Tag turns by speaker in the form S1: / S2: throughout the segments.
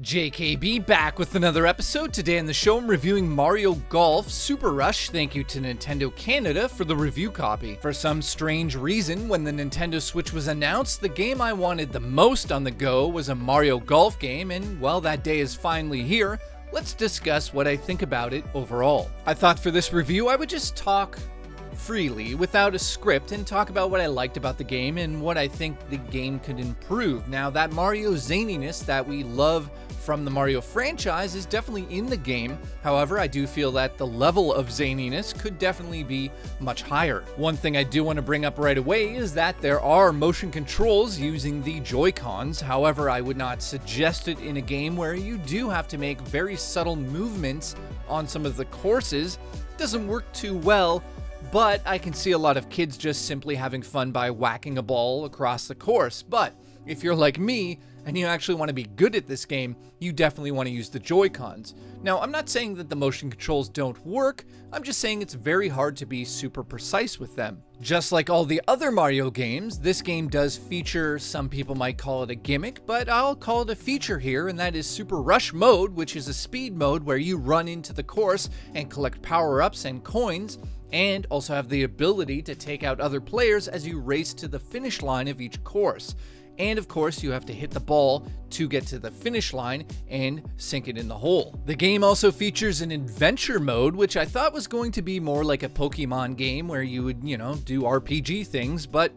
S1: JKB back with another episode. Today on the show I'm reviewing Mario Golf Super Rush. Thank you to Nintendo Canada for the review copy. For some strange reason, when the Nintendo Switch was announced, the game I wanted the most on the go was a Mario Golf game, and well, that day is finally here. Let's discuss what I think about it overall. I thought for this review I would just talk freely without a script and talk about what I liked about the game and what I think the game could improve. Now, that Mario zaniness that we love from the Mario franchise is definitely in the game. However, I do feel that the level of zaniness could definitely be much higher. One thing I do want to bring up right away is that there are motion controls using the Joy-Cons. However, I would not suggest it in a game where you do have to make very subtle movements on some of the courses. It doesn't work too well, but I can see a lot of kids just simply having fun by whacking a ball across the course. But if you're like me and you actually want to be good at this game, you definitely want to use the Joy-Cons. Now, I'm not saying that the motion controls don't work, I'm just saying it's very hard to be super precise with them. Just like all the other Mario games, this game does feature, some people might call it a gimmick, but I'll call it a feature here, and that is Super Rush Mode, which is a speed mode where you run into the course and collect power-ups and coins, and also have the ability to take out other players as you race to the finish line of each course. And of course, you have to hit the ball to get to the finish line and sink it in the hole. The game also features an adventure mode, which I thought was going to be more like a Pokemon game where you would, do RPG things, but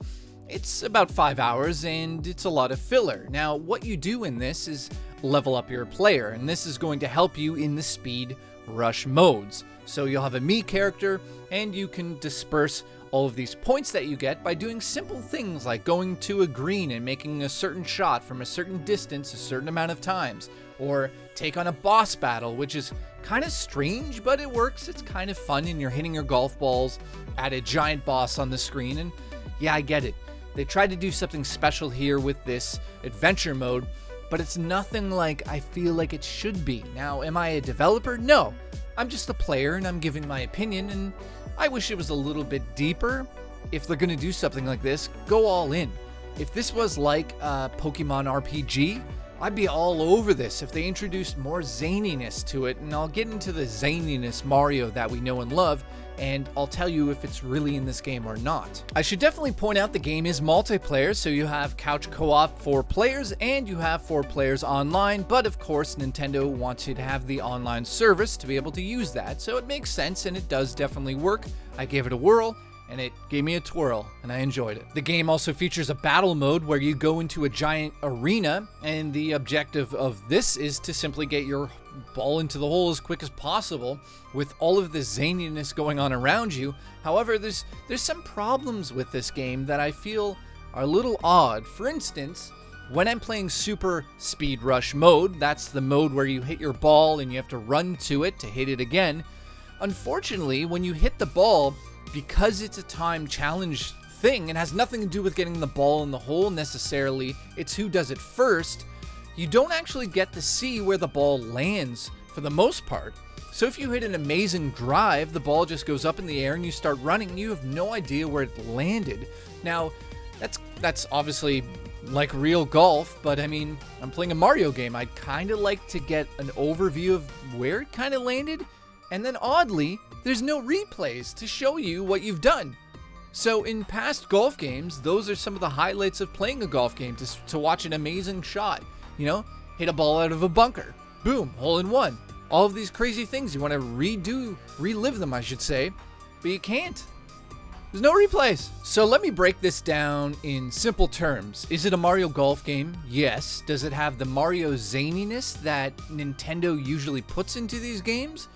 S1: it's about 5 hours and it's a lot of filler. Now, what you do in this is level up your player, and this is going to help you in the speed rush modes. So you'll have a Mii character, and you can disperse all of these points that you get by doing simple things like going to a green and making a certain shot from a certain distance a certain amount of times, or take on a boss battle, which is kind of strange, but it works. It's kind of fun, and you're hitting your golf balls at a giant boss on the screen, and yeah, I get it. They tried to do something special here with this adventure mode, but it's nothing like I feel like it should be. Now, am I a developer? No. I'm just a player, and I'm giving my opinion, and I wish it was a little bit deeper. If they're going to do something like this, go all in. If this was like a Pokemon RPG, I'd be all over this if they introduced more zaniness to it, and I'll get into the zaniness Mario that we know and love, and I'll tell you if it's really in this game or not. I should definitely point out the game is multiplayer, so you have couch co-op 4 players and you have 4 players online, but of course Nintendo wants you to have the online service to be able to use that, so it makes sense and it does definitely work. I gave it a whirl, and it gave me a twirl, and I enjoyed it. The game also features a battle mode where you go into a giant arena, and the objective of this is to simply get your ball into the hole as quick as possible with all of the zaniness going on around you. However, there's some problems with this game that I feel are a little odd. For instance, when I'm playing Super Speed Rush mode, that's the mode where you hit your ball and you have to run to it to hit it again. Unfortunately, when you hit the ball, because it's a time challenge thing, it has nothing to do with getting the ball in the hole necessarily, it's who does it first, you don't actually get to see where the ball lands for the most part. So if you hit an amazing drive, the ball just goes up in the air and you start running, you have no idea where it landed. Now, that's obviously like real golf, but I mean, I'm playing a Mario game. I'd kind of like to get an overview of where it kind of landed, and then oddly, there's no replays to show you what you've done. So in past golf games, those are some of the highlights of playing a golf game, to watch an amazing shot. Hit a ball out of a bunker. Boom, hole in one. All of these crazy things. You want to relive them, I should say, but you can't. There's no replays. So let me break this down in simple terms. Is it a Mario Golf game? Yes. Does it have the Mario zaniness that Nintendo usually puts into these games?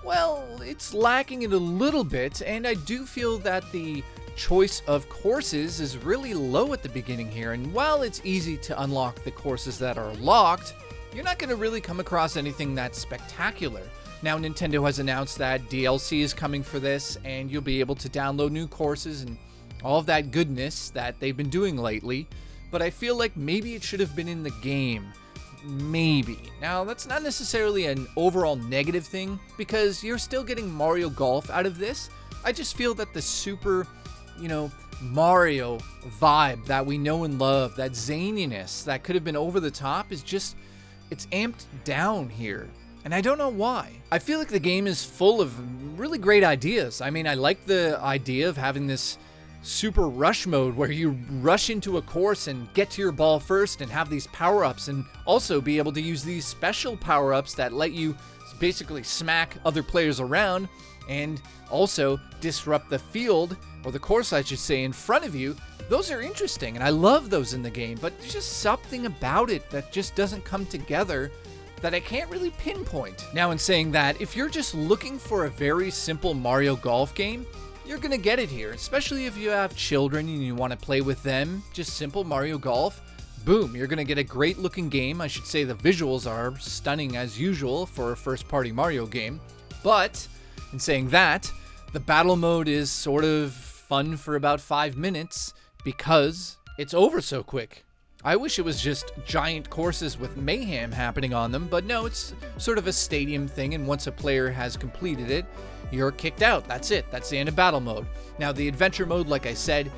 S1: Well, it's lacking it a little bit, and I do feel that the choice of courses is really low at the beginning here, and while it's easy to unlock the courses that are locked, you're not going to really come across anything that's spectacular. Now, Nintendo has announced that DLC is coming for this, and you'll be able to download new courses and all of that goodness that they've been doing lately, but I feel like maybe it should have been in the game. Maybe. Now, that's not necessarily an overall negative thing, because you're still getting Mario Golf out of this. I just feel that the super, Mario vibe that we know and love, that zaniness that could have been over the top, is just it's amped down here. And I don't know why. I feel like the game is full of really great ideas. I mean, I like the idea of having this super rush mode where you rush into a course and get to your ball first and have these power-ups, and also be able to use these special power-ups that let you basically smack other players around and also disrupt the field, or the course I should say, in front of you. Those are interesting and I love those in the game, but there's just something about it that just doesn't come together that I can't really pinpoint. Now, in saying that, if you're just looking for a very simple Mario Golf game, you're gonna get it here, especially if you have children and you want to play with them. Just simple Mario Golf, boom, you're gonna get a great looking game. I should say the visuals are stunning as usual for a first party Mario game. But in saying that, the battle mode is sort of fun for about 5 minutes because it's over so quick. I wish it was just giant courses with mayhem happening on them, but no, it's sort of a stadium thing, and once a player has completed it, you're kicked out. That's it. That's the end of battle mode. Now, the adventure mode, like I said,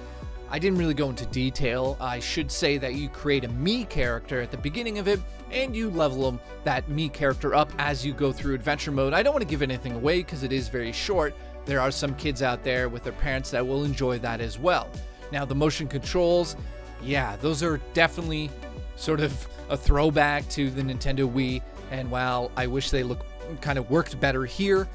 S1: I didn't really go into detail. I should say that you create a Mii character at the beginning of it, and you level that Mii character up as you go through adventure mode. I don't want to give anything away because it is very short. There are some kids out there with their parents that will enjoy that as well. Now, the motion controls, yeah, those are definitely sort of a throwback to the Nintendo Wii, and while I wish they kind of worked better here,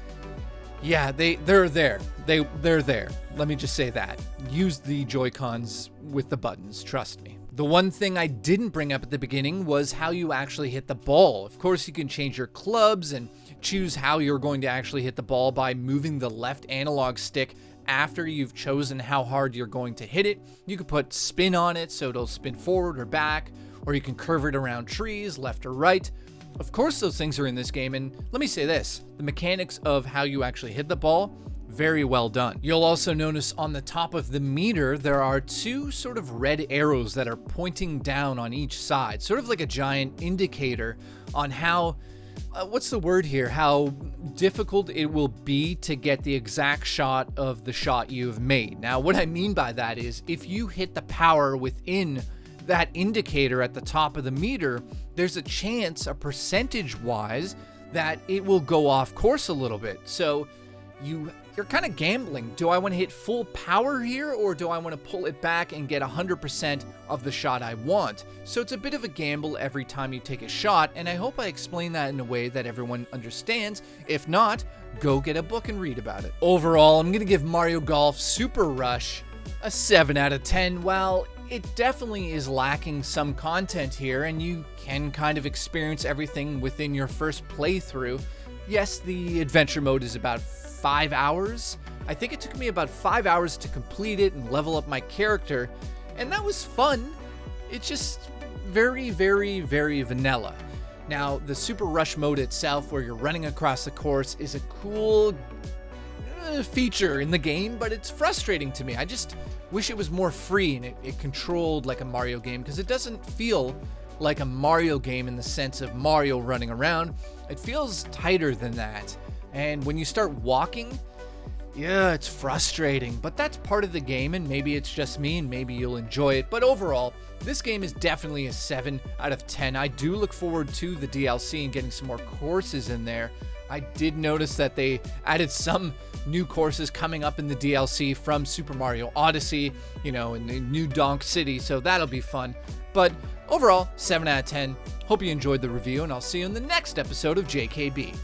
S1: yeah, they're there. They're there. Let me just say that. Use the Joy-Cons with the buttons, trust me. The one thing I didn't bring up at the beginning was how you actually hit the ball. Of course, you can change your clubs and choose how you're going to actually hit the ball by moving the left analog stick after you've chosen how hard you're going to hit it. You can put spin on it so it'll spin forward or back, or you can curve it around trees, left or right. Of course, those things are in this game, and let me say this, the mechanics of how you actually hit the ball, very well done. You'll also notice on the top of the meter, there are two sort of red arrows that are pointing down on each side, sort of like a giant indicator on how what's the word here? How difficult it will be to get the exact shot of the shot you've made. Now, what I mean by that is if you hit the power within that indicator at the top of the meter, there's a chance, a percentage-wise, that it will go off course a little bit. So you're kind of gambling. Do I want to hit full power here, or do I want to pull it back and get 100% of the shot I want? So it's a bit of a gamble every time you take a shot, and I hope I explain that in a way that everyone understands. If not, go get a book and read about it. Overall, I'm going to give Mario Golf Super Rush a 7 out of 10. While it definitely is lacking some content here, and you can kind of experience everything within your first playthrough. Yes, the adventure mode is about 5 hours. I think it took me about 5 hours to complete it and level up my character, and that was fun. It's just very, very, very vanilla. Now, the Super Rush mode itself, where you're running across the course, is a cool feature in the game, but it's frustrating to me. I just wish it was more free and it controlled like a Mario game, because it doesn't feel like a Mario game in the sense of Mario running around. It feels tighter than that. And when you start walking, yeah, it's frustrating, but that's part of the game, and maybe it's just me and maybe you'll enjoy it. But overall, this game is definitely a 7 out of 10. I do look forward to the DLC and getting some more courses in there. I did notice that they added some new courses coming up in the DLC from Super Mario Odyssey, you know, in the new Donk City, so that'll be fun. But overall, 7 out of 10. Hope you enjoyed the review, and I'll see you in the next episode of JKB.